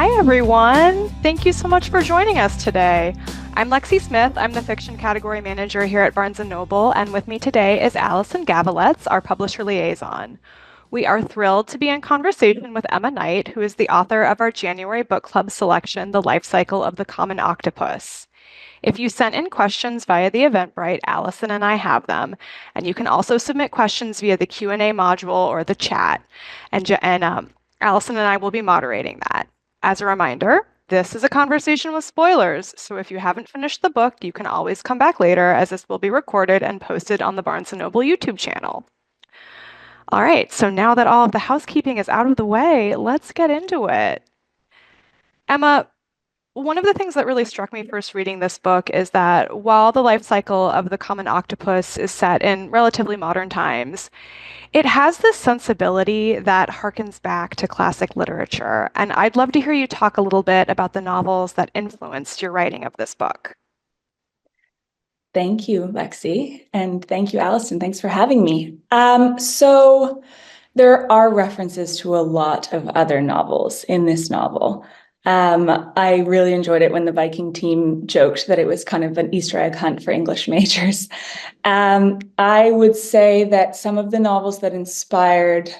Hi, everyone. Thank you so much for joining us today. I'm Lexie Smyth. I'm the fiction category manager here at Barnes & Noble, and with me today is Allyson Gavaletz, our publisher liaison. We are thrilled to be in conversation with Emma Knight, who is the author of our January book club selection, The Life Cycle of the Common Octopus. If you sent in questions via the Eventbrite, Allyson and I have them, and you can also submit questions via the Q&A module or the chat, and Allyson and I will be moderating that. As a reminder, this is a conversation with spoilers, so if you haven't finished the book, you can always come back later, as this will be recorded and posted on the Barnes & Noble YouTube channel. All right, so now that all of the housekeeping is out of the way, let's get into it. Emma, one of the things that really struck me first reading this book is that while the life cycle of the common octopus is set in relatively modern times, it has this sensibility that harkens back to classic literature. And I'd love to hear you talk a little bit about the novels that influenced your writing of this book. Thank you, Lexie, and thank you, Allyson. Thanks for having me. So there are references to a lot of other novels in this novel. I really enjoyed it when the Viking team joked that it was kind of an Easter egg hunt for English majors. I would say that some of the novels that inspired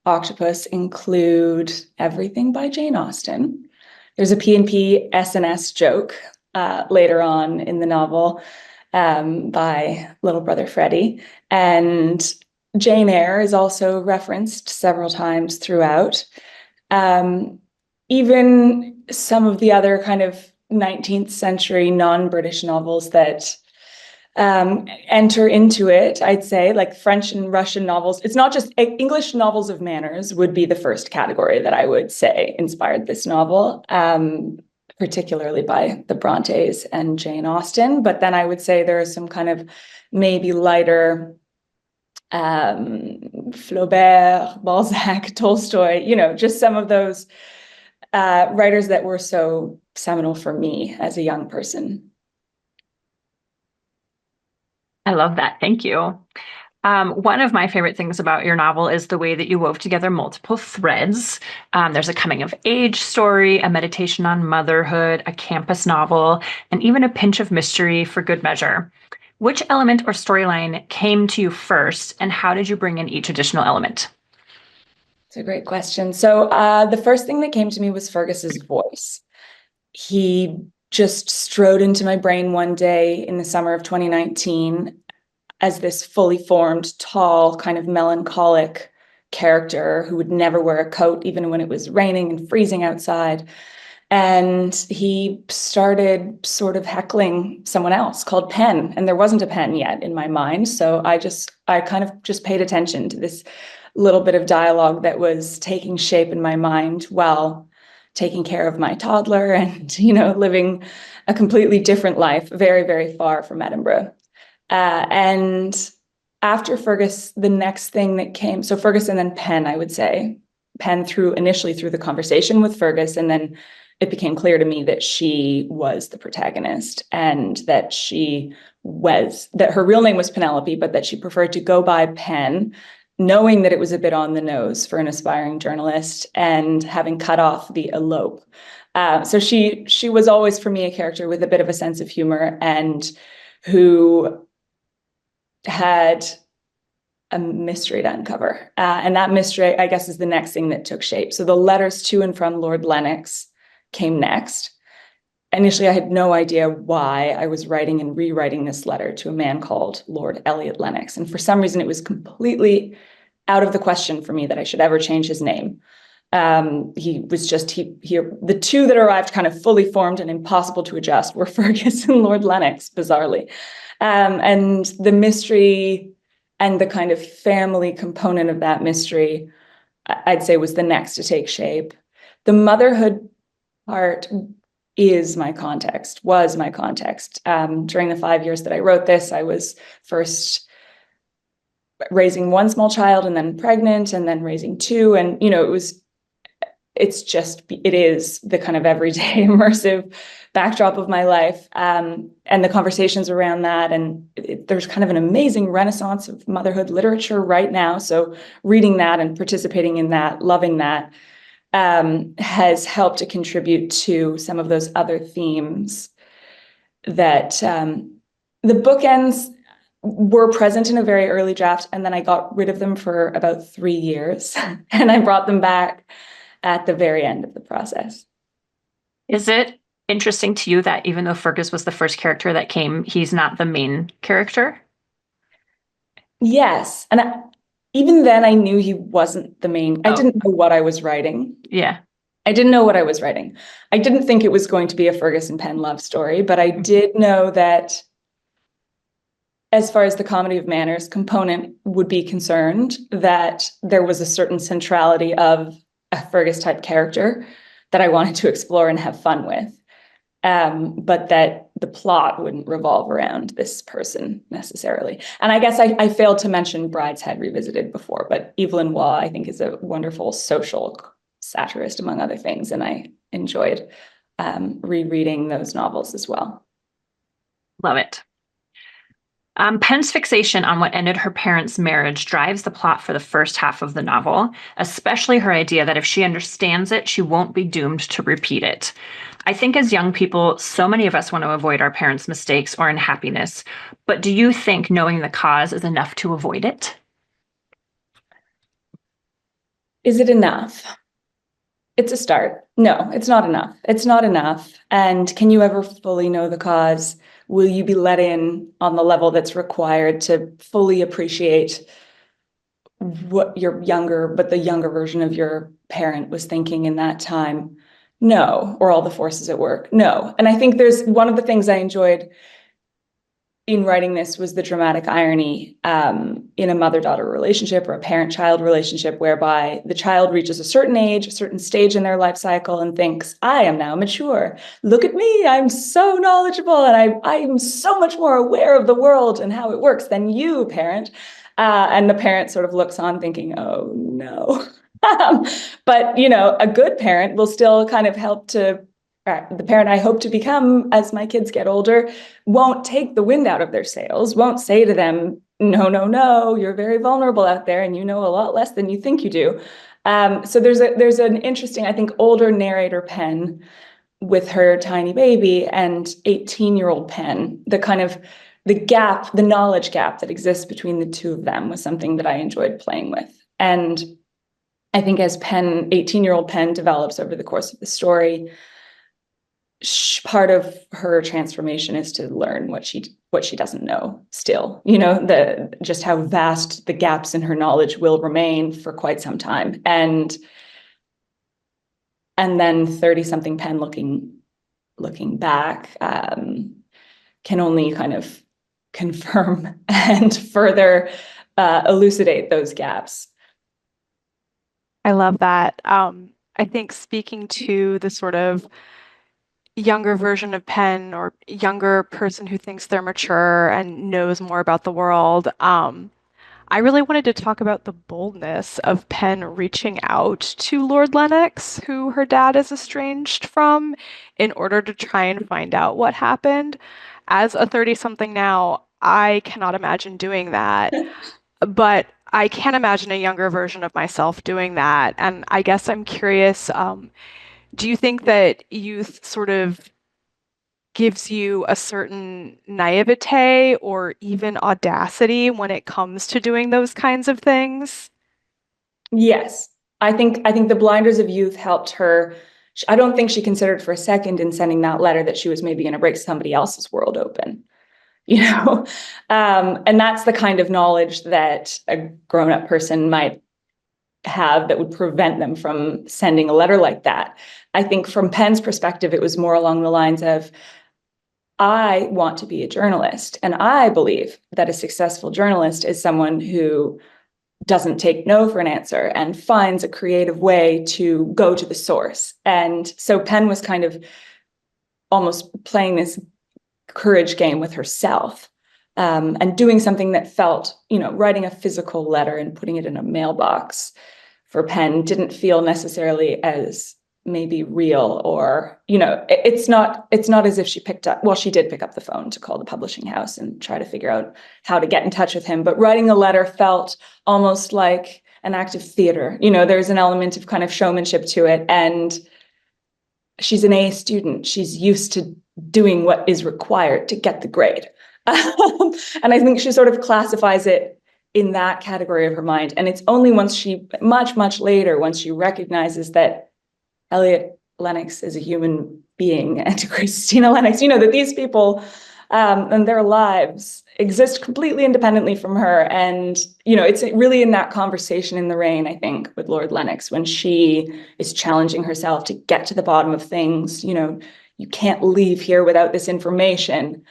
Octopus include everything by Jane Austen. There's a P&P S&S joke later on in the novel by little brother Freddie. And Jane Eyre is also referenced several times throughout. Even some of the other kind of 19th century non-British novels that enter into it, I'd say, like French and Russian novels. It's not just English novels of manners would be the first category that I would say inspired this novel. Particularly by the Brontes and Jane Austen. But then I would say there are some kind of maybe lighter Flaubert, Balzac, Tolstoy, just some of those writers that were so seminal for me as a young person. I love that. Thank you. One of my favorite things about your novel is the way that you wove together multiple threads. There's a coming of age story, a meditation on motherhood, a campus novel, and even a pinch of mystery for good measure. Which element or storyline came to you first, and how did you bring in each additional element? It's a great question. So the first thing that came to me was Fergus's voice. He just strode into my brain one day in the summer of 2019 as this fully formed, tall, kind of melancholic character who would never wear a coat, even when it was raining and freezing outside. And he started sort of heckling someone else called Pen, and there wasn't a pen yet in my mind. So I kind of just paid attention to this little bit of dialogue that was taking shape in my mind while taking care of my toddler and, living a completely different life, very, very far from Edinburgh. And after Fergus, the next thing that came, so Fergus and then Pen, I would say. Pen initially through the conversation with Fergus, and then it became clear to me that she was the protagonist and that her real name was Penelope, but that she preferred to go by Pen, knowing that it was a bit on the nose for an aspiring journalist and having cut off the elope. So she was always, for me, a character with a bit of a sense of humor and who had a mystery to uncover. And that mystery, I guess, is the next thing that took shape. So the letters to and from Lord Lennox came next. Initially, I had no idea why I was writing and rewriting this letter to a man called Lord Eliot Lennox. And for some reason, it was completely out of the question for me that I should ever change his name. The two that arrived kind of fully formed and impossible to adjust were Fergus and Lord Lennox, bizarrely. And the mystery and the kind of family component of that mystery, I'd say, was the next to take shape. The motherhood part was my context. During the 5 years that I wrote this, I was first raising one small child and then pregnant and then raising two. And, it is the kind of everyday immersive backdrop of my life, and the conversations around that. And there's kind of an amazing renaissance of motherhood literature right now. So reading that and participating in that, loving that, has helped to contribute to some of those other themes that the bookends were present in a very early draft, and then I got rid of them for about 3 years, and I brought them back at the very end of the process. Is it interesting to you that even though Fergus was the first character that came, he's not the main character? Yes. And even then I knew he wasn't the main. I didn't know what I was writing. Yeah. I didn't know what I was writing. I didn't think it was going to be a Fergus and Penn love story, but I did know that as far as the comedy of manners component would be concerned, that there was a certain centrality of a Fergus type character that I wanted to explore and have fun with. But that the plot wouldn't revolve around this person necessarily. And I guess I failed to mention Brideshead Revisited before, but Evelyn Waugh, I think, is a wonderful social satirist, among other things, and I enjoyed rereading those novels as well. Love it. Penn's fixation on what ended her parents' marriage drives the plot for the first half of the novel, especially her idea that if she understands it, she won't be doomed to repeat it. I think as young people, so many of us want to avoid our parents' mistakes or unhappiness, but do you think knowing the cause is enough to avoid it? Is it enough? It's a start. No, it's not enough. It's not enough. And can you ever fully know the cause? Will you be let in on the level that's required to fully appreciate what the younger version of your parent was thinking in that time? No. Or all the forces at work? No. And I think there's one of the things I enjoyed in writing this was the dramatic irony in a mother-daughter relationship or a parent-child relationship, whereby the child reaches a certain age, a certain stage in their life cycle, and thinks, I am now mature. Look at me, I'm so knowledgeable, and I'm so much more aware of the world and how it works than you, parent. And the parent sort of looks on thinking, oh no. But, a good parent will still kind of help to the parent I hope to become as my kids get older won't take the wind out of their sails, won't say to them, no, you're very vulnerable out there and you know a lot less than you think you do. So there's an interesting, I think, older narrator Penn with her tiny baby and 18-year-old Penn, the knowledge gap that exists between the two of them was something that I enjoyed playing with. And I think as 18-year-old Penn develops over the course of the story, part of her transformation is to learn what she doesn't know still, just how vast the gaps in her knowledge will remain for quite some time. And then 30-something Penn looking back can only kind of confirm and further elucidate those gaps. I love that. I think speaking to the sort of younger version of Penn or younger person who thinks they're mature and knows more about the world, I really wanted to talk about the boldness of Penn reaching out to Lord Lennox, who her dad is estranged from, in order to try and find out what happened. As a 30-something now, I cannot imagine doing that, but I can imagine a younger version of myself doing that. And I guess I'm curious, do you think that youth sort of gives you a certain naivete or even audacity when it comes to doing those kinds of things? Yes. I think the blinders of youth helped her. I don't think she considered for a second in sending that letter that she was maybe going to break somebody else's world open. And that's the kind of knowledge that a grown-up person might have that would prevent them from sending a letter like that. I think from Penn's perspective, it was more along the lines of, I want to be a journalist, and I believe that a successful journalist is someone who doesn't take no for an answer and finds a creative way to go to the source. And so Penn was kind of almost playing this courage game with herself, and doing something that felt, writing a physical letter and putting it in a mailbox for Penn didn't feel necessarily as maybe real, or, it's not as if she she did pick up the phone to call the publishing house and try to figure out how to get in touch with him. But writing a letter felt almost like an act of theater. You know, there's an element of kind of showmanship to it. And she's an A student. She's used to doing what is required to get the grade. And I think she sort of classifies it in that category of her mind. And it's only once she, much later, once she recognizes that Elliot Lennox is a human being and Christina Lennox, you know, that these people and their lives exist completely independently from her. And, you know, it's really in that conversation in the rain, I think, with Lord Lennox, when she is challenging herself to get to the bottom of things. You know, you can't leave here without this information.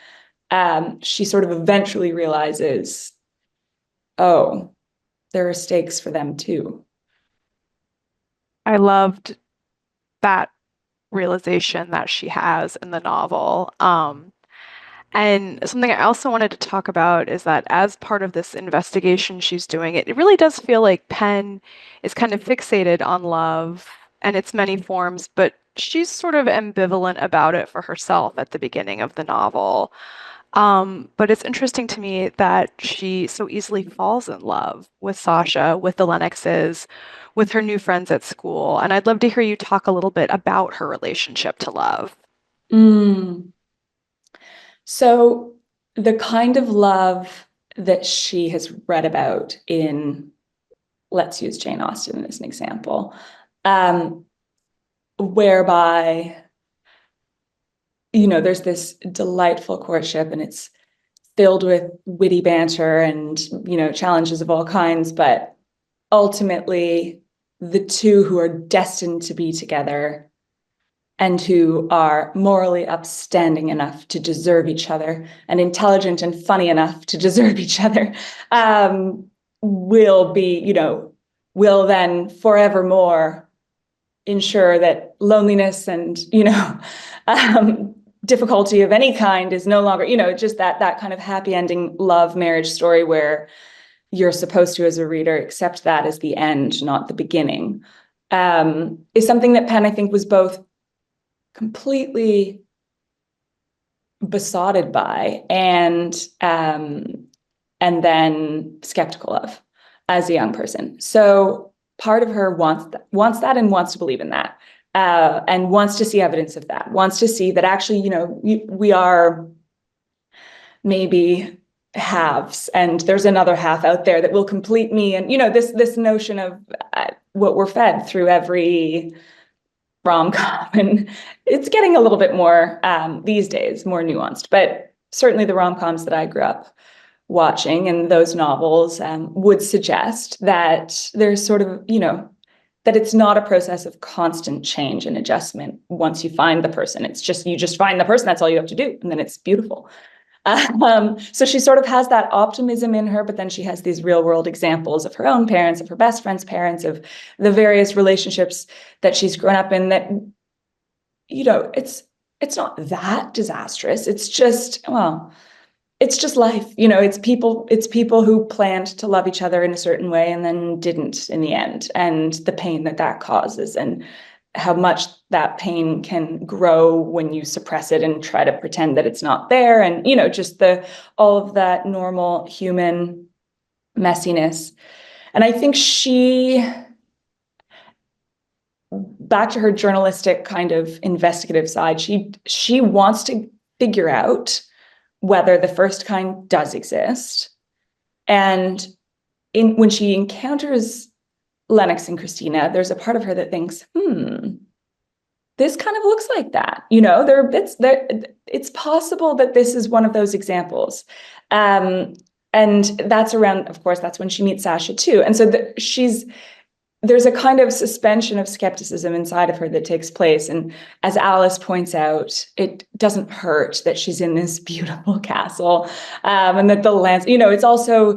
She sort of eventually realizes, oh, there are stakes for them too. I loved that realization that she has in the novel. And something I also wanted to talk about is that as part of this investigation she's doing, it really does feel like Penn is kind of fixated on love and its many forms, but she's sort of ambivalent about it for herself at the beginning of the novel. But it's interesting to me that she so easily falls in love with Sasha, with the Lennoxes, with her new friends at school. And I'd love to hear you talk a little bit about her relationship to love. Mm. So the kind of love that she has read about in, let's use Jane Austen as an example, whereby, you know, there's this delightful courtship and it's filled with witty banter and, you know, challenges of all kinds, but ultimately the two who are destined to be together and who are morally upstanding enough to deserve each other and intelligent and funny enough to deserve each other, will be, you know, will then forevermore ensure that loneliness and, you know, difficulty of any kind is no longer, you know, just that kind of happy ending love marriage story where you're supposed to, as a reader, accept that as the end, not the beginning, is something that Penn, I think, was both completely besotted by and then skeptical of as a young person. So part of her wants that and wants to believe in that, and wants to see evidence of that, wants to see that actually, you know, we are maybe halves and there's another half out there that will complete me. And, you know, this notion of what we're fed through every rom-com, and it's getting a little bit more these days, more nuanced, but certainly the rom-coms that I grew up watching and those novels would suggest that there's sort of, you know, that it's not a process of constant change and adjustment once you find the person. It's just, you just find the person, that's all you have to do, and then it's beautiful. So she sort of has that optimism in her, but then she has these real world examples of her own parents, of her best friend's parents, of the various relationships that she's grown up in that, you know, it's not that disastrous. It's just, well, it's just life. You know, it's people who planned to love each other in a certain way and then didn't in the end, and the pain that causes, and how much that pain can grow when you suppress it and try to pretend that it's not there. And, you know, just all of that normal human messiness. And I think back to her journalistic kind of investigative side, she wants to figure out whether the first kind does exist. And when she encounters Lennox and Christina, there's a part of her that thinks, this kind of looks like that. You know, it's possible that this is one of those examples. And that's around, of course, that's when she meets Sasha too. And so there's a kind of suspension of skepticism inside of her that takes place. And as Alice points out, it doesn't hurt that she's in this beautiful castle, and that the lands, you know, it's also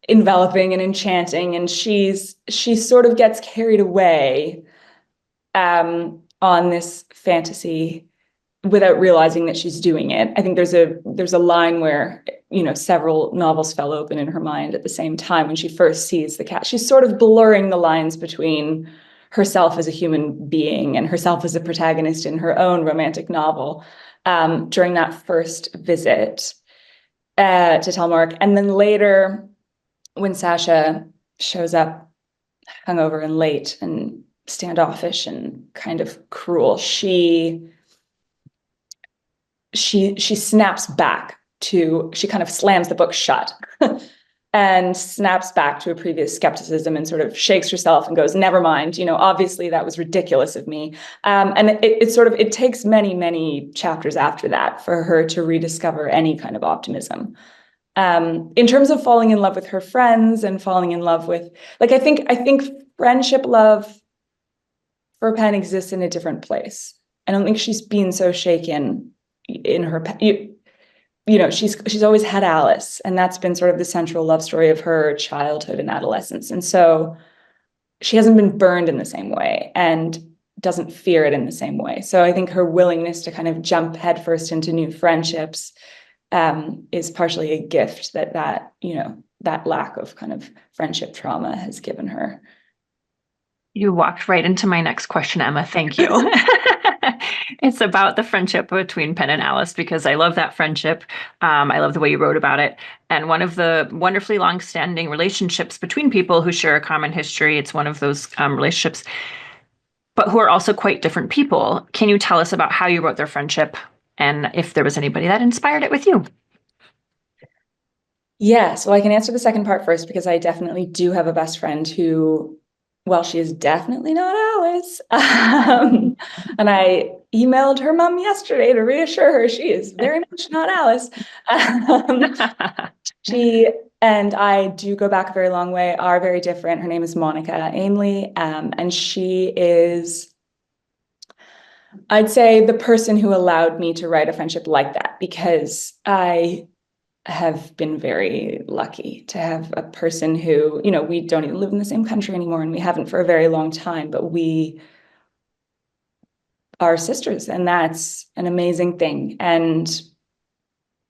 enveloping and enchanting, and she sort of gets carried away on this fantasy without realizing that she's doing it. I think there's a line where, you know, several novels fell open in her mind at the same time when she first sees the cat. She's sort of blurring the lines between herself as a human being and herself as a protagonist in her own romantic novel during that first visit to Telmark. And then later, when Sasha shows up hungover and late and standoffish and kind of cruel. She snaps back to, she kind of slams the book shut and snaps back to a previous skepticism and sort of shakes herself and goes, never mind, obviously that was ridiculous of me. And it takes many, many chapters after that for her to rediscover any kind of optimism. In terms of falling in love with her friends and falling in love with, like, I think friendship love for Pen exists in a different place. I don't think she's been so shaken in her, she's always had Alice, and that's been sort of the central love story of her childhood and adolescence. And so she hasn't been burned in the same way and doesn't fear it in the same way. So I think her willingness to kind of jump headfirst into new friendships is partially a gift that lack of kind of friendship trauma has given her. You walked right into my next question, Emma. Thank you. It's about the friendship between Pen and Alice, because I love that friendship. I love the way you wrote about it. And one of the wonderfully long-standing relationships between people who share a common history, it's one of those relationships, but who are also quite different people. Can you tell us about how you wrote their friendship and if there was anybody that inspired it with you? Yeah, so I can answer the second part first, because I definitely do have a best friend who, well, she is definitely not Alice. And I emailed her mom yesterday to reassure her she is very much not Alice. She and I do go back a very long way, are very different. Her name is Monica Ainley, and she is, I'd say, the person who allowed me to write a friendship like that, because I have been very lucky to have a person who, we don't even live in the same country anymore, and we haven't for a very long time, but we are sisters, and that's an amazing thing. And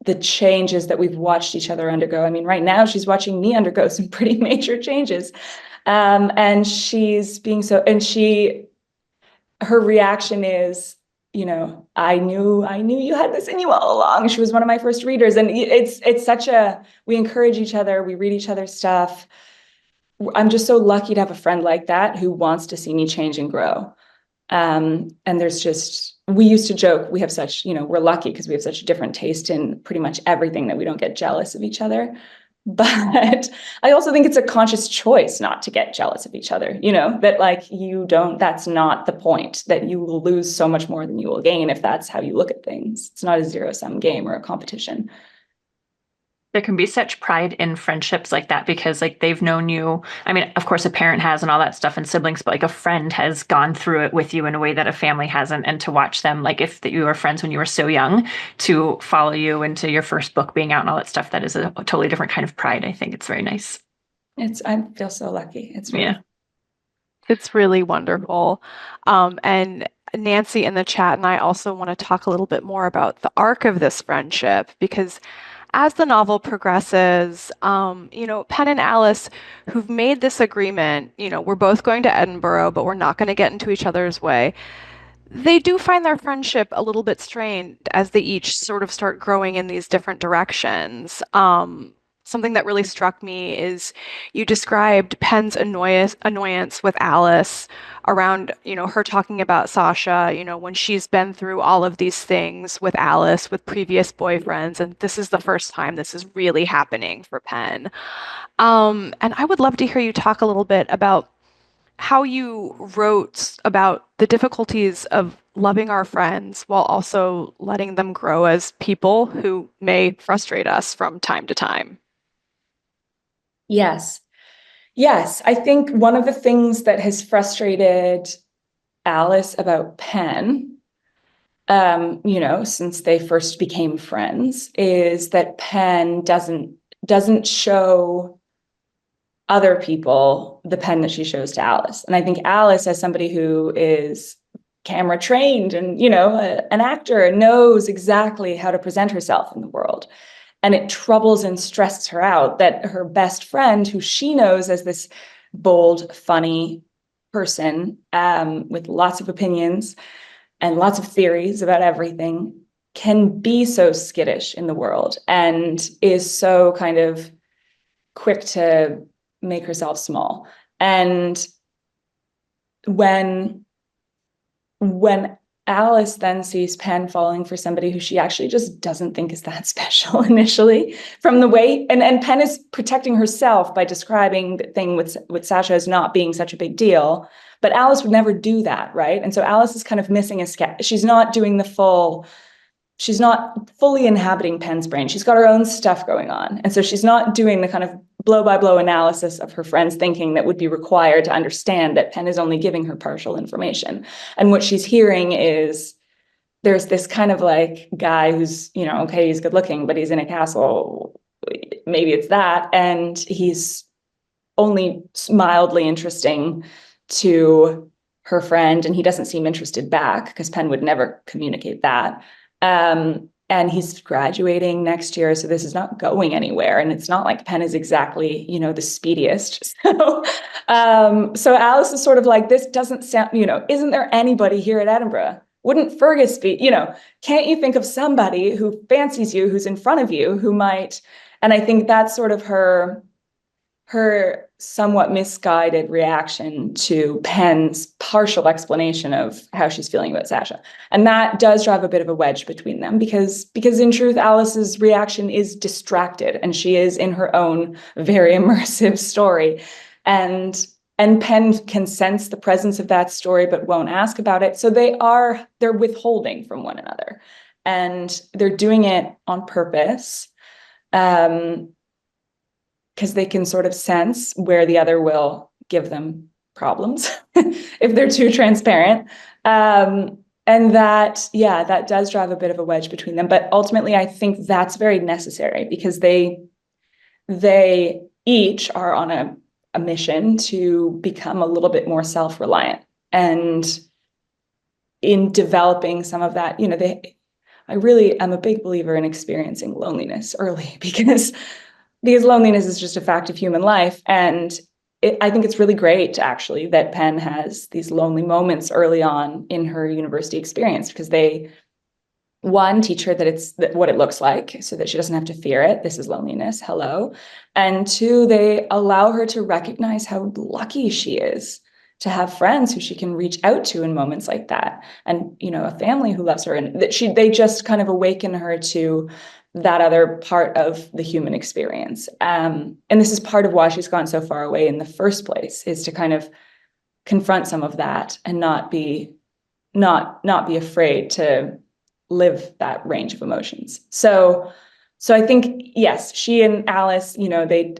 the changes that we've watched each other undergo, I mean, right now she's watching me undergo some pretty major changes. And she's being so, and her reaction is, I knew you had this in you all along. She was one of my first readers. And it's such we encourage each other. We read each other's stuff. I'm just so lucky to have a friend like that who wants to see me change and grow. And we used to joke, we have such, we're lucky because we have such a different taste in pretty much everything that we don't get jealous of each other. But I also think it's a conscious choice not to get jealous of each other, that that's not the point, that you will lose so much more than you will gain if that's how you look at things. It's not a zero-sum game or a competition. There can be such pride in friendships like that, because they've known you. I mean, of course, a parent has and all that stuff, and siblings, but a friend has gone through it with you in a way that a family hasn't. And to watch them, if you were friends when you were so young, to follow you into your first book being out and all that stuff, that is a totally different kind of pride. I think it's very nice. I feel so lucky. It's really, yeah. It's really wonderful. And Nancy in the chat and I also want to talk a little bit more about the arc of this friendship, because as the novel progresses, Pen and Alice, who've made this agreement, we're both going to Edinburgh, but we're not going to get into each other's way. They do find their friendship a little bit strained as they each sort of start growing in these different directions. Something that really struck me is you described Pen's annoyance with Alice around, her talking about Sasha, when she's been through all of these things with Alice, with previous boyfriends, and this is the first time this is really happening for Pen. And I would love to hear you talk a little bit about how you wrote about the difficulties of loving our friends while also letting them grow as people who may frustrate us from time to time. Yes. I think one of the things that has frustrated Alice about Pen, since they first became friends, is that Pen doesn't show other people the Pen that she shows to Alice. And I think Alice, as somebody who is camera trained and, an actor, knows exactly how to present herself in the world. And it troubles and stresses her out that her best friend, who she knows as this bold, funny person with lots of opinions and lots of theories about everything, can be so skittish in the world and is so kind of quick to make herself small. And when Alice then sees Pen falling for somebody who she actually just doesn't think is that special initially, from the way, and Pen is protecting herself by describing the thing with Sasha as not being such a big deal, but Alice would never do that, right? And so Alice is kind of missing a step. She's not fully inhabiting Pen's brain. She's got her own stuff going on. And so she's not doing the kind of blow-by-blow analysis of her friend's thinking that would be required to understand that Pen is only giving her partial information. And what she's hearing is there's this kind of like guy who's, okay, he's good looking, but he's in a castle. Maybe it's that. And he's only mildly interesting to her friend, and he doesn't seem interested back because Pen would never communicate that. And he's graduating next year, so this is not going anywhere. And it's not like Pen is exactly, the speediest. So Alice is sort of like, this doesn't sound, isn't there anybody here at Edinburgh? Wouldn't Fergus be, can't you think of somebody who fancies you, who's in front of you, who might? And I think that's sort of her somewhat misguided reaction to Pen's partial explanation of how she's feeling about Sasha. And that does drive a bit of a wedge between them because in truth, Alice's reaction is distracted and she is in her own very immersive story. And Pen can sense the presence of that story, but won't ask about it. So they're withholding from one another, and they're doing it on purpose. Because they can sort of sense where the other will give them problems if they're too transparent. And that does drive a bit of a wedge between them. But ultimately, I think that's very necessary because they each are on a mission to become a little bit more self-reliant. And in developing some of that, I really am a big believer in experiencing loneliness early because loneliness is just a fact of human life. And I think it's really great, actually, that Pen has these lonely moments early on in her university experience because they, one, teach her that it's what it looks like so that she doesn't have to fear it. This is loneliness. Hello. And two, they allow her to recognize how lucky she is to have friends who she can reach out to in moments like that. And, a family who loves her, and that they just kind of awaken her to that other part of the human experience. And this is part of why she's gone so far away in the first place, is to kind of confront some of that and not be afraid to live that range of emotions. So I think, yes, she and Alice, they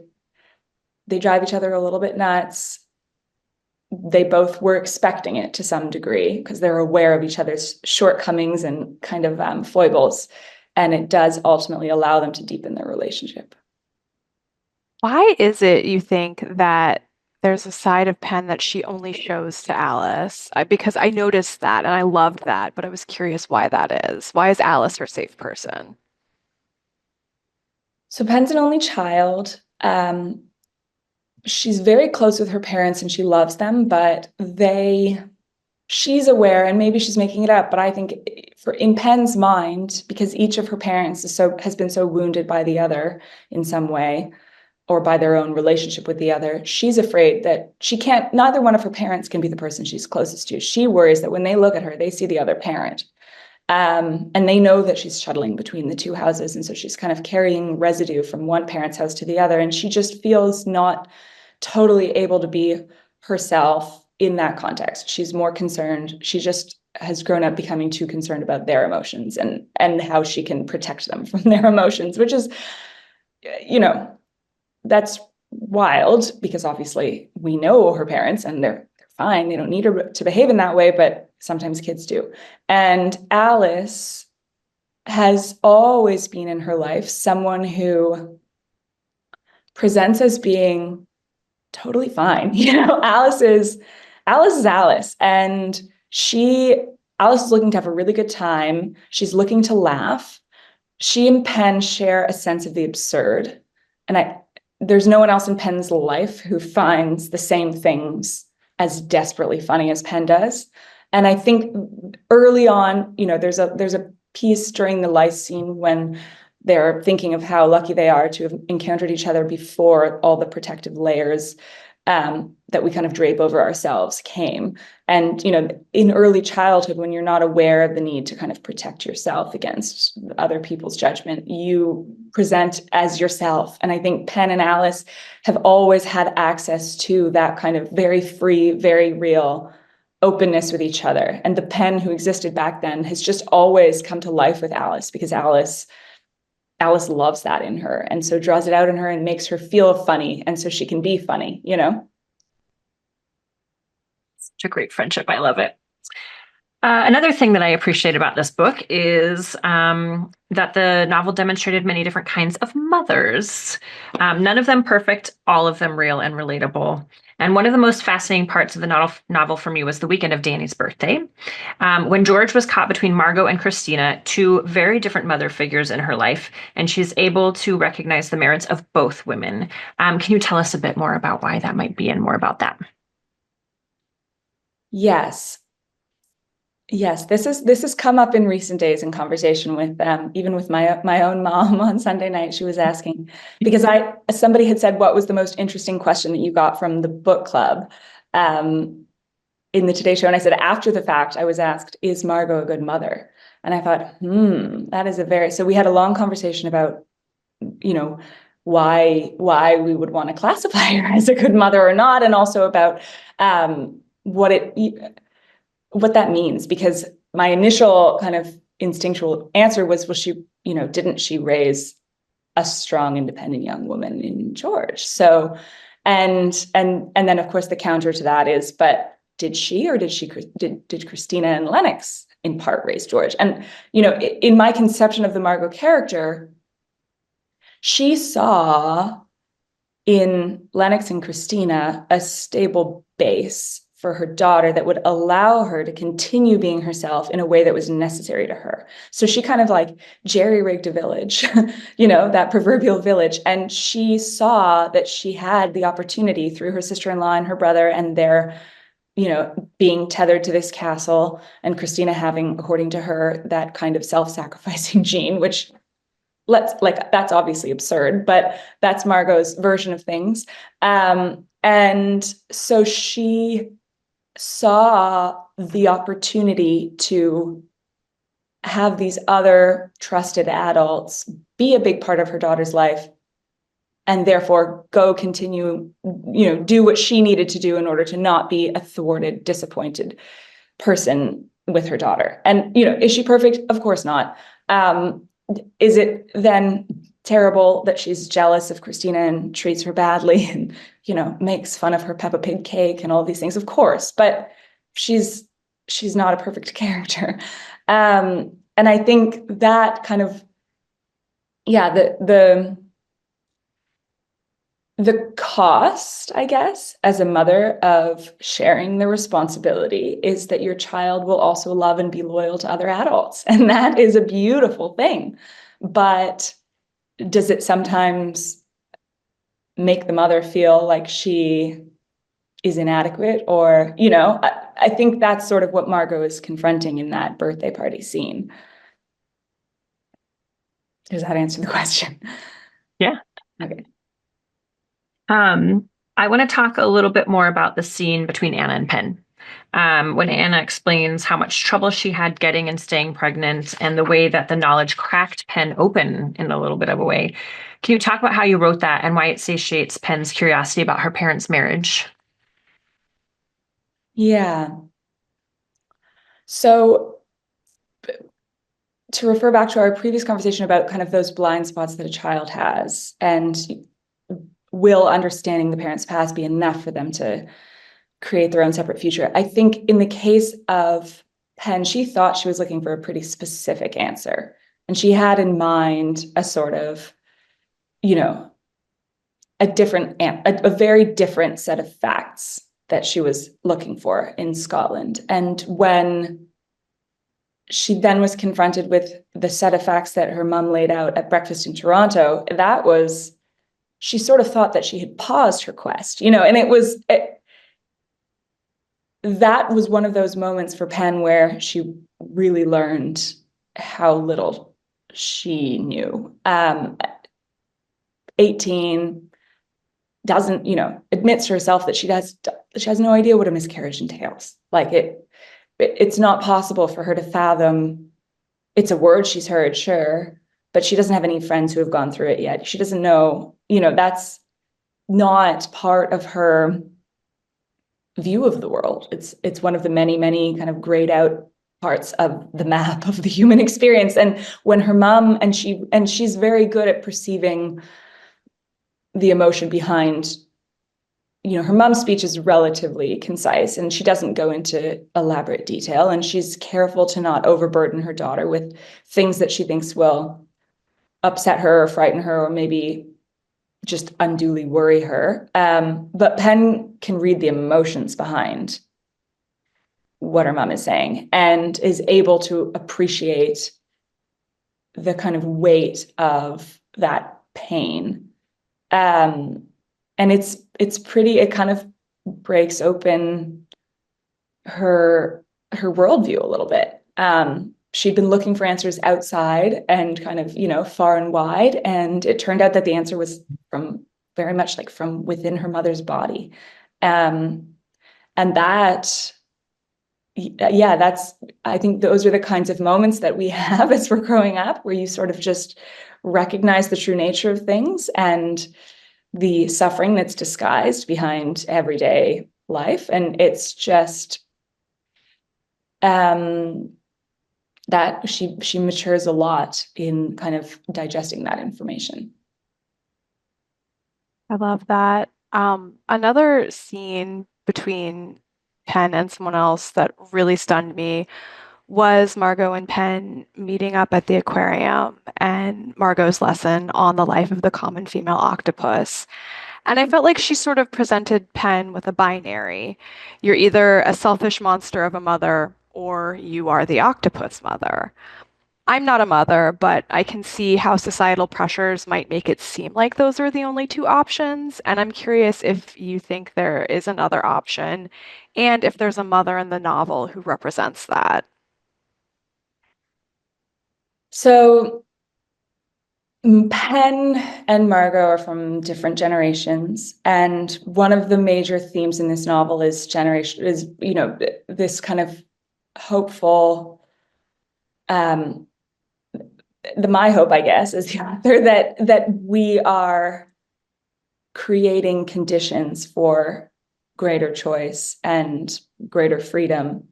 drive each other a little bit nuts. They both were expecting it to some degree because they're aware of each other's shortcomings and kind of foibles. And it does ultimately allow them to deepen their relationship. Why is it, you think, that there's a side of Pen that she only shows to Alice? Because I noticed that and I loved that, but I was curious why that is. Why is Alice her safe person? So Pen's an only child. She's very close with her parents and she loves them, but she's aware, and maybe she's making it up, but I think in Pen's mind, because each of her parents has been so wounded by the other in some way, or by their own relationship with the other, she's afraid that neither one of her parents can be the person she's closest to. She worries that when they look at her, they see the other parent. And they know that she's shuttling between the two houses. And so she's kind of carrying residue from one parent's house to the other. And she just feels not totally able to be herself in that context. She's more concerned. She just has grown up becoming too concerned about their emotions and how she can protect them from their emotions, which is, that's wild because obviously we know her parents and they're fine. They don't need her to behave in that way, but sometimes kids do. And Alice has always been in her life someone who presents as being totally fine. Alice is Alice, and Alice is looking to have a really good time. She's looking to laugh. She and Pen share a sense of the absurd, and there's no one else in Pen's life who finds the same things as desperately funny as Pen does. And I think early on, there's a piece during the lice scene when they're thinking of how lucky they are to have encountered each other before all the protective layers that we kind of drape over ourselves came. And, in early childhood, when you're not aware of the need to kind of protect yourself against other people's judgment, you present as yourself. And I think Penn and Alice have always had access to that kind of very free, very real openness with each other. And the Penn who existed back then has just always come to life with Alice, because Alice loves that in her, and so draws it out in her and makes her feel funny, and so she can be funny. Such a great friendship. I love it. Another thing that I appreciate about this book is that the novel demonstrated many different kinds of mothers. None of them perfect, all of them real and relatable. And one of the most fascinating parts of the novel for me was the weekend of Danny's birthday, when George was caught between Margot and Christina, two very different mother figures in her life, and she's able to recognize the merits of both women. Can you tell us a bit more about why that might be and more about that? Yes. This has come up in recent days in conversation with even with my own mom on Sunday night. She was asking, because somebody had said, what was the most interesting question that you got from the book club in the Today Show? And I said, after the fact, I was asked, is Margot a good mother? And I thought, that is so we had a long conversation about, why we would want to classify her as a good mother or not, and also about what that means, because my initial kind of instinctual answer was she, didn't she raise a strong, independent young woman in George? So, and then of course the counter to that is, but did she, or did Christina and Lennox in part raise George? And, in my conception of the Margot character, she saw in Lennox and Christina a stable base for her daughter that would allow her to continue being herself in a way that was necessary to her. So she kind of like jerry-rigged a village, that proverbial village. And she saw that she had the opportunity through her sister-in-law and her brother and their, being tethered to this castle, and Christina having, according to her, that kind of self-sacrificing gene, which that's obviously absurd, but that's Margot's version of things. And so she saw the opportunity to have these other trusted adults be a big part of her daughter's life, and therefore continue, do what she needed to do in order to not be a thwarted, disappointed person with her daughter. And, is she perfect? Of course not. Is it then terrible that she's jealous of Christina and treats her badly and, makes fun of her Peppa Pig cake and all these things? Of course, but she's not a perfect character. And I think that kind of, the cost, I guess, as a mother of sharing the responsibility is that your child will also love and be loyal to other adults. And that is a beautiful thing. But does it sometimes make the mother feel like she is inadequate? Or, I think that's sort of what Margot is confronting in that birthday party scene. Does that answer the question? Yeah. Okay. I want to talk a little bit more about the scene between Anna and Penn. When Anna explains how much trouble she had getting and staying pregnant, and the way that the knowledge cracked Penn open in a little bit of a way. Can you talk about how you wrote that and why it satiates Penn's curiosity about her parents' marriage? Yeah. So to refer back to our previous conversation about kind of those blind spots that a child has, and will understanding the parents' past be enough for them to create their own separate future? I think in the case of Penn, she thought she was looking for a pretty specific answer. And she had in mind a sort of, a very different set of facts that she was looking for in Scotland. And when she then was confronted with the set of facts that her mom laid out at breakfast in Toronto, she sort of thought that she had paused her quest, and that was one of those moments for Penn where she really learned how little she knew. 18, doesn't, admits to herself that she has no idea what a miscarriage entails. Like it's not possible for her to fathom. It's a word she's heard, sure, but she doesn't have any friends who have gone through it yet. She doesn't know, that's not part of her view of the world. It's one of the many, many kind of grayed out parts of the map of the human experience. And when her mom, and she's very good at perceiving the emotion behind, her mom's speech is relatively concise and she doesn't go into elaborate detail, and she's careful to not overburden her daughter with things that she thinks will upset her or frighten her or maybe just unduly worry her. But Penn can read the emotions behind what her mom is saying and is able to appreciate the kind of weight of that pain. And it kind of breaks open her worldview a little bit. She'd been looking for answers outside and kind of, far and wide. And it turned out that the answer was very much from within her mother's body. And that, I think those are the kinds of moments that we have as we're growing up, where you sort of just recognize the true nature of things and the suffering that's disguised behind everyday life. And it's just that she matures a lot in kind of digesting that information. I love that. Another scene between Penn and someone else that really stunned me was Margot and Penn meeting up at the aquarium and Margot's lesson on the life of the common female octopus. And I felt like she sort of presented Penn with a binary. You're either a selfish monster of a mother or you are the octopus mother. I'm not a mother, but I can see how societal pressures might make it seem like those are the only two options. And I'm curious if you think there is another option and if there's a mother in the novel who represents that. So Penn and Margot are from different generations, and one of the major themes in this novel is this kind of hopeful, my hope, I guess, as the author, that we are creating conditions for greater choice and greater freedom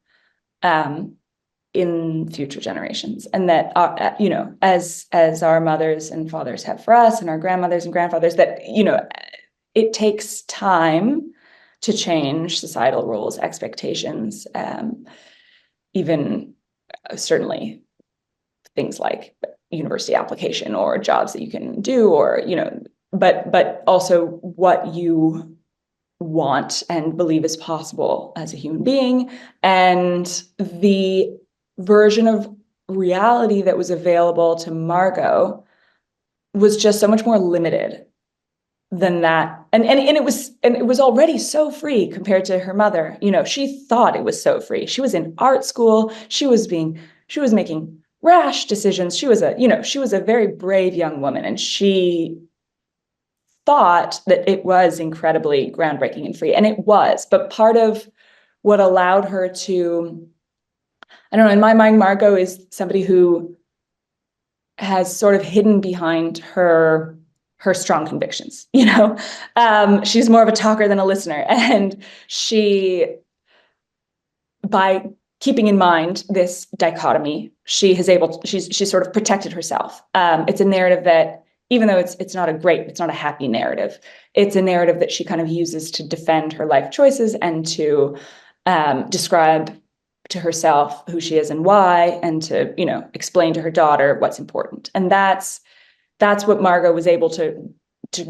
in future generations, and that as our mothers and fathers have for us, and our grandmothers and grandfathers, that it takes time to change societal rules, expectations, even certainly things like university application or jobs that you can do, or but also what you want and believe is possible as a human being. And the version of reality that was available to Margot was just so much more limited than that. And it was already so free compared to her mother. She thought it was so free. She was in art school. She was making rash decisions. She was a very brave young woman, and she thought that it was incredibly groundbreaking and free. And it was, but part of what allowed her to, I don't know, in my mind, Margot is somebody who has sort of hidden behind her strong convictions. She's more of a talker than a listener. And by keeping in mind this dichotomy, she's sort of protected herself. It's a narrative that, even though it's not a happy narrative, it's a narrative that she kind of uses to defend her life choices and to describe to herself who she is and why, and to explain to her daughter what's important. And that's what Margot was able to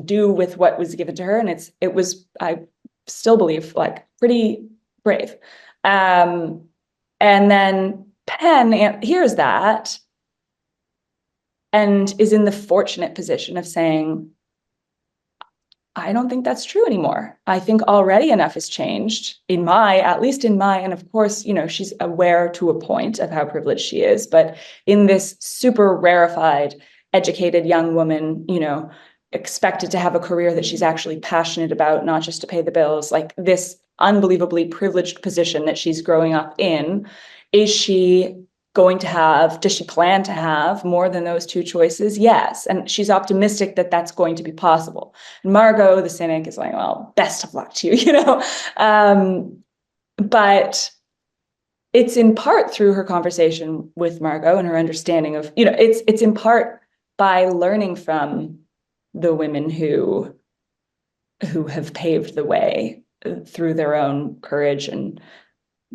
do with what was given to her, and it was, I still believe, pretty brave. And then Penn hears that and is in the fortunate position of saying, I don't think that's true anymore. I think already enough has changed at least in my, and of course, she's aware to a point of how privileged she is, but in this super rarefied, educated young woman, expected to have a career that she's actually passionate about, not just to pay the bills, like this unbelievably privileged position that she's growing up in, is she going to have, does she plan to have more than those two choices? Yes. And she's optimistic that that's going to be possible. And Margot, the cynic, is like, well, best of luck to you, you know? But it's in part through her conversation with Margot and her understanding of, you know, it's in part by learning from the women who have paved the way through their own courage and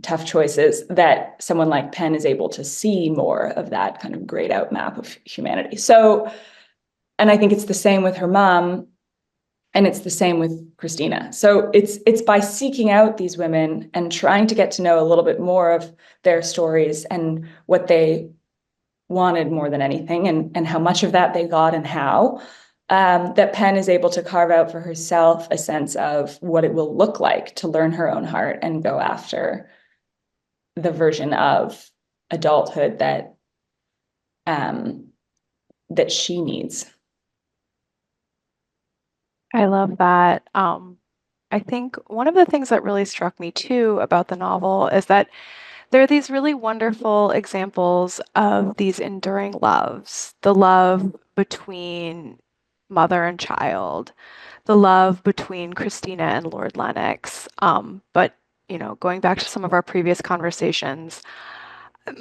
tough choices, that someone like Penn is able to see more of that kind of grayed out map of humanity. So, and I think it's the same with her mom, and it's the same with Christina. So it's by seeking out these women and trying to get to know a little bit more of their stories and what they wanted more than anything, and how much of that they got and how, that Penn is able to carve out for herself a sense of what it will look like to learn her own heart and go after the version of adulthood that that she needs. I love that. I think one of the things that really struck me too about the novel is that there are these really wonderful examples of these enduring loves, the love between mother and child, the love between Christina and Lord Lennox. But, you know, going back to some of our previous conversations,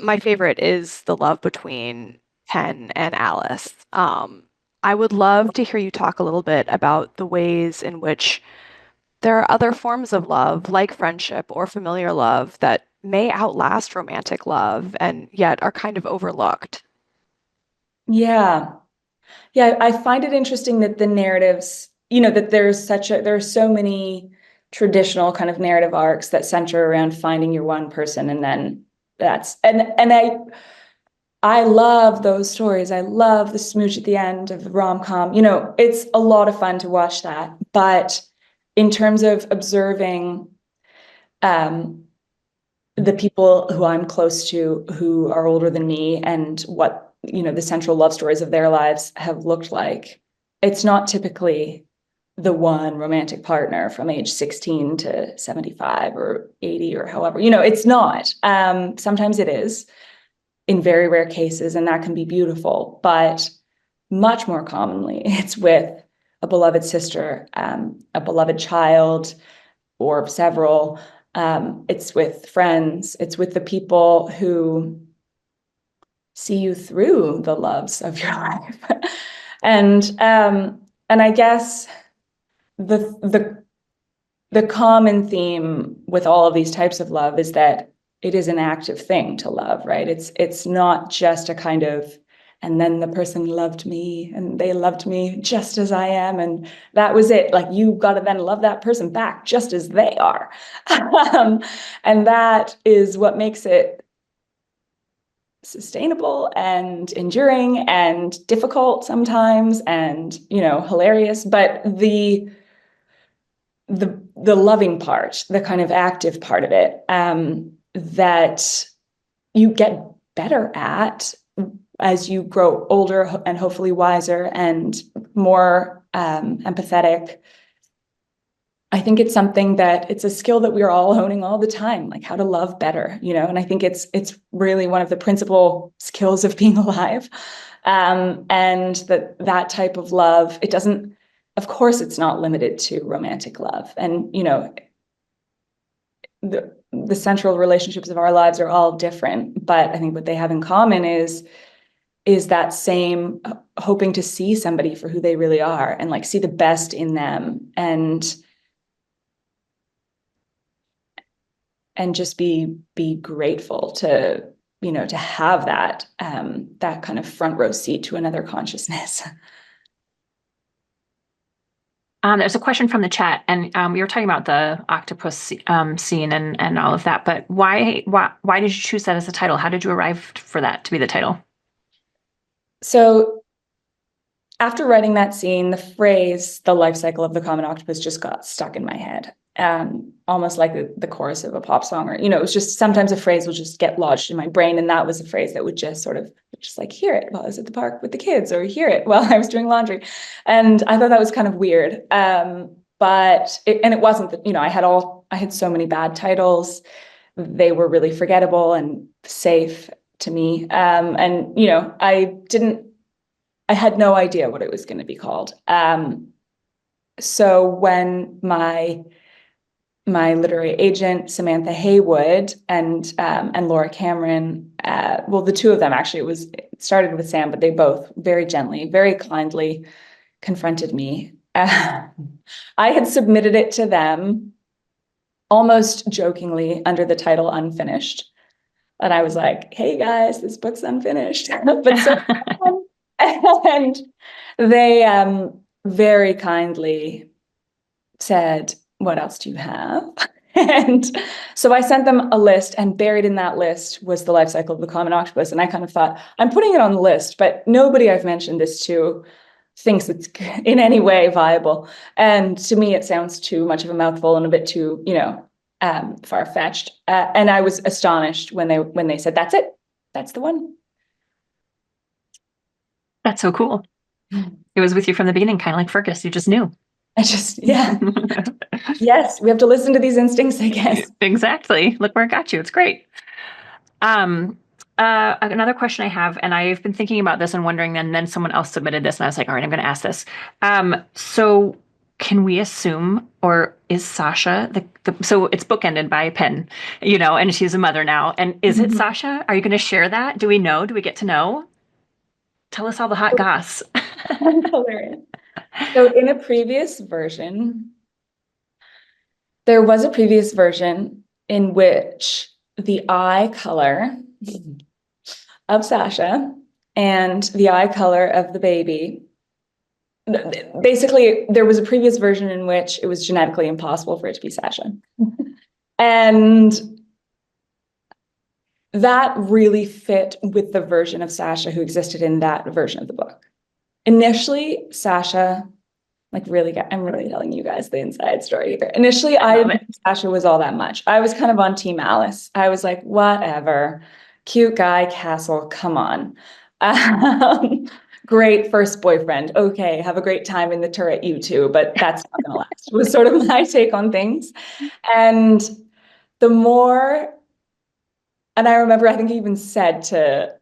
my favorite is the love between Penn and Alice. I would love to hear you talk a little bit about the ways in which there are other forms of love, like friendship or familiar love, that may outlast romantic love and yet are kind of overlooked. Yeah. Yeah, I find it interesting that the narratives, you know, that there are so many traditional kind of narrative arcs that center around finding your one person, and then I love those stories. I love the smooch at the end of the rom-com. You know, it's a lot of fun to watch that. But in terms of observing the people who I'm close to who are older than me, and what, you know, the central love stories of their lives have looked like, it's not typically the one romantic partner from age 16 to 75 or 80 or however, you know, it's not. Sometimes it is in very rare cases, and that can be beautiful, but much more commonly it's with a beloved sister, a beloved child, or several. It's with friends. It's with the people who see you through the loves of your life. and I guess the common theme with all of these types of love is that it is an active thing to love, right? It's not just a kind of, and then the person loved me and they loved me just as I am, and that was it. Like, you got to then love that person back just as they are. And that is what makes it sustainable and enduring and difficult sometimes, and, you know, hilarious. But the loving part, the kind of active part of it, that you get better at as you grow older and hopefully wiser and more empathetic. I think it's something that it's a skill that we're all honing all the time, like how to love better, you know. And I think it's really one of the principal skills of being alive. And that type of love, it doesn't, of course, it's not limited to romantic love. And, you know, the central relationships of our lives are all different, but I think what they have in common is that same hoping to see somebody for who they really are, and like see the best in them, and just be grateful to, you know, to have that that kind of front row seat to another consciousness. There's a question from the chat, and we were talking about the octopus scene and all of that, but why did you choose that as the title? How did you arrive for that to be the title? So after writing that scene, the phrase, the life cycle of the common octopus, just got stuck in my head. almost like the chorus of a pop song, or, it was just sometimes a phrase will just get lodged in my brain. And that was a phrase that would just sort of just like hear it while I was at the park with the kids, or hear it while I was doing laundry. And I thought that was kind of weird. But it wasn't that, I had so many bad titles. They were really forgettable and safe to me. I had no idea what it was going to be called. So when my literary agent, Samantha Haywood, and Laura Cameron, the two of them, actually, it started with Sam, but they both very gently, very kindly confronted me. I had submitted it to them almost jokingly under the title Unfinished. And I was like, hey guys, this book's unfinished. But so and they very kindly said, what else do you have? And so I sent them a list, and buried in that list was The Life Cycle of the Common Octopus. And I kind of thought, I'm putting it on the list, but nobody I've mentioned this to thinks it's in any way viable. And to me, it sounds too much of a mouthful and a bit too, far-fetched. And I was astonished when they said, that's it. That's the one. That's so cool. It was with you from the beginning, kind of like Fergus. You just knew. Yeah. Yes, we have to listen to these instincts, I guess. Exactly. Look where it got you. It's great. Another question I have, and I've been thinking about this and wondering, and then someone else submitted this, and I was like, all right, I'm going to ask this. So can we assume, or is Sasha so it's bookended by Penn, and she's a mother now. And is it Sasha? Are you going to share that? Do we know? Do we get to know? Tell us all the hot goss. Hilarious. So in a previous version, there was a previous version in which the eye color of Sasha and the eye color of the baby, basically, there was a previous version in which it was genetically impossible for it to be Sasha. And that really fit with the version of Sasha who existed in that version of the book. Initially, Sasha, I'm really telling you guys the inside story here. Initially, I didn't think Sasha was all that much. I was kind of on Team Alice. I was like, whatever, cute guy, castle, come on. Great first boyfriend. Okay, have a great time in the turret, you two, but that's not gonna last. Was sort of my take on things. And the more, and I remember, I think I even said to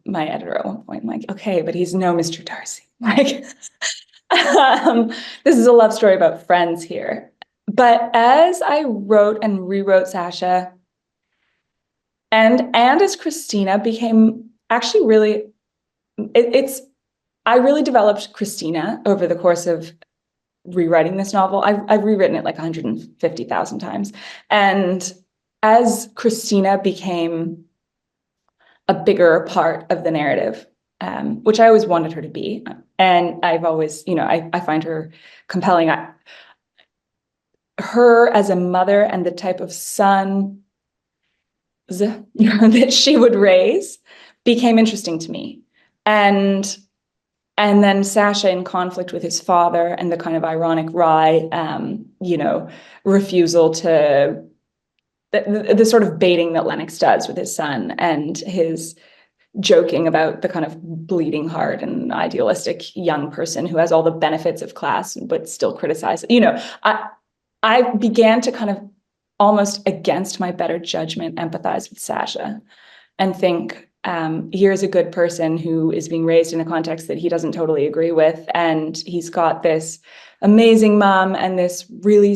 my editor at one point, I'm like, okay, but he's no Mr. Darcy. Like, this is a love story about friends here. But as I wrote and rewrote Sasha, and as Christina became actually really, I really developed Christina over the course of rewriting this novel. I've rewritten it like 150,000 times. And as Christina became a bigger part of the narrative, which I always wanted her to be, and I've always, I find her compelling. Her as a mother and the type of son that she would raise became interesting to me. And then Sasha in conflict with his father, and the kind of ironic wry, refusal to the sort of baiting that Lennox does with his son, and his joking about the kind of bleeding heart and idealistic young person who has all the benefits of class but still criticizes. I began to kind of, almost against my better judgment, empathize with Sasha and think, here's a good person who is being raised in a context that he doesn't totally agree with. And he's got this amazing mom and this really,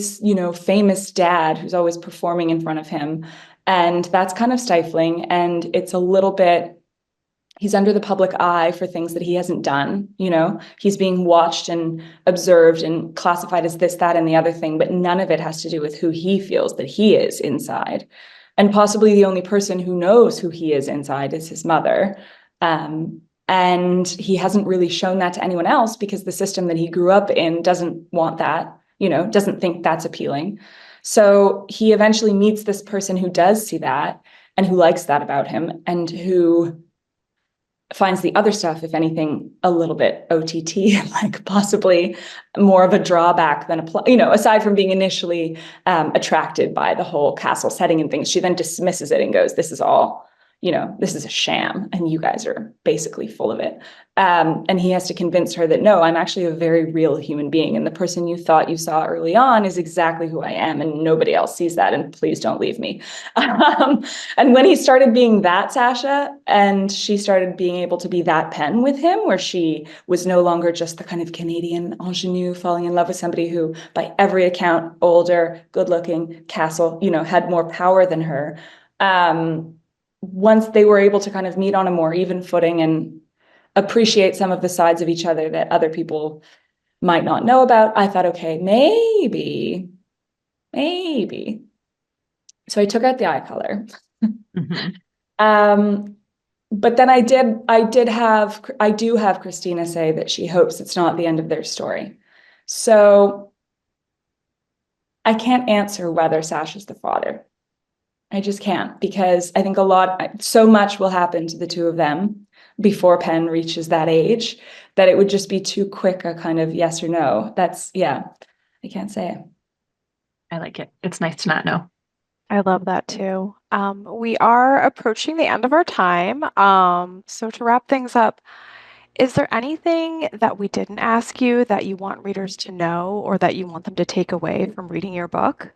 famous dad who's always performing in front of him. And that's kind of stifling. And it's a little bit, he's under the public eye for things that he hasn't done. He's being watched and observed and classified as this, that, and the other thing, but none of it has to do with who he feels that he is inside. And possibly the only person who knows who he is inside is his mother. And he hasn't really shown that to anyone else because the system that he grew up in doesn't want that, doesn't think that's appealing. So he eventually meets this person who does see that and who likes that about him, and who finds the other stuff, if anything, a little bit OTT, like possibly more of a drawback than aside from being initially attracted by the whole castle setting and things, she then dismisses it and goes, this is all, this is a sham and you guys are basically full of it. And he has to convince her that, no, I'm actually a very real human being. And the person you thought you saw early on is exactly who I am. And nobody else sees that. And please don't leave me. And when he started being that Sasha, and she started being able to be that Pen with him, where she was no longer just the kind of Canadian ingenue falling in love with somebody who, by every account, older, good looking, castle, had more power than her. Once they were able to kind of meet on a more even footing and appreciate some of the sides of each other that other people might not know about, I thought, okay, maybe. So I took out the eye color. Mm-hmm. But then I do have Christina say that she hopes it's not the end of their story. So I can't answer whether Sasha's the father. I just can't, because I think so much will happen to the two of them before Pen reaches that age that it would just be too quick a kind of yes or no. I can't say. I like it. It's nice to not know. I love that too. We are approaching the end of our time. So to wrap things up, is there anything that we didn't ask you that you want readers to know or that you want them to take away from reading your book?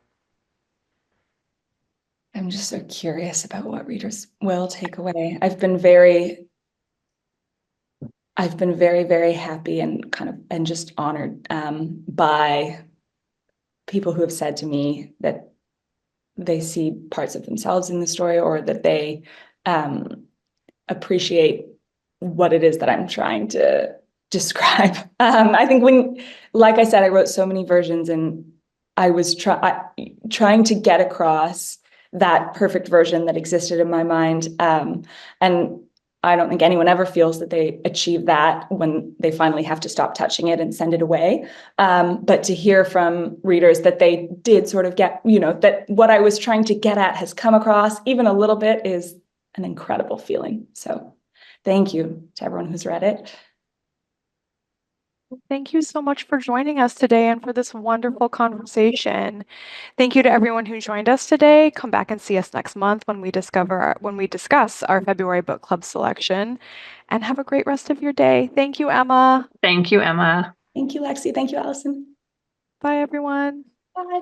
I'm just so curious about what readers will take away. I've been very, very happy and just honored by people who have said to me that they see parts of themselves in the story, or that they appreciate what it is that I'm trying to describe. I think like I said, I wrote so many versions, and I was trying to get across that perfect version that existed in my mind. And I don't think anyone ever feels that they achieve that when they finally have to stop touching it and send it away. But to hear from readers that they did sort of get, that what I was trying to get at has come across even a little bit is an incredible feeling. So thank you to everyone who's read it. Thank you so much for joining us today and for this wonderful conversation. Thank you to everyone who joined us today. Come back and see us next month when we discuss our February book club selection. And have a great rest of your day. Thank you, Emma. Thank you, Emma. Thank you, Lexie. Thank you, Allyson. Bye, everyone. Bye.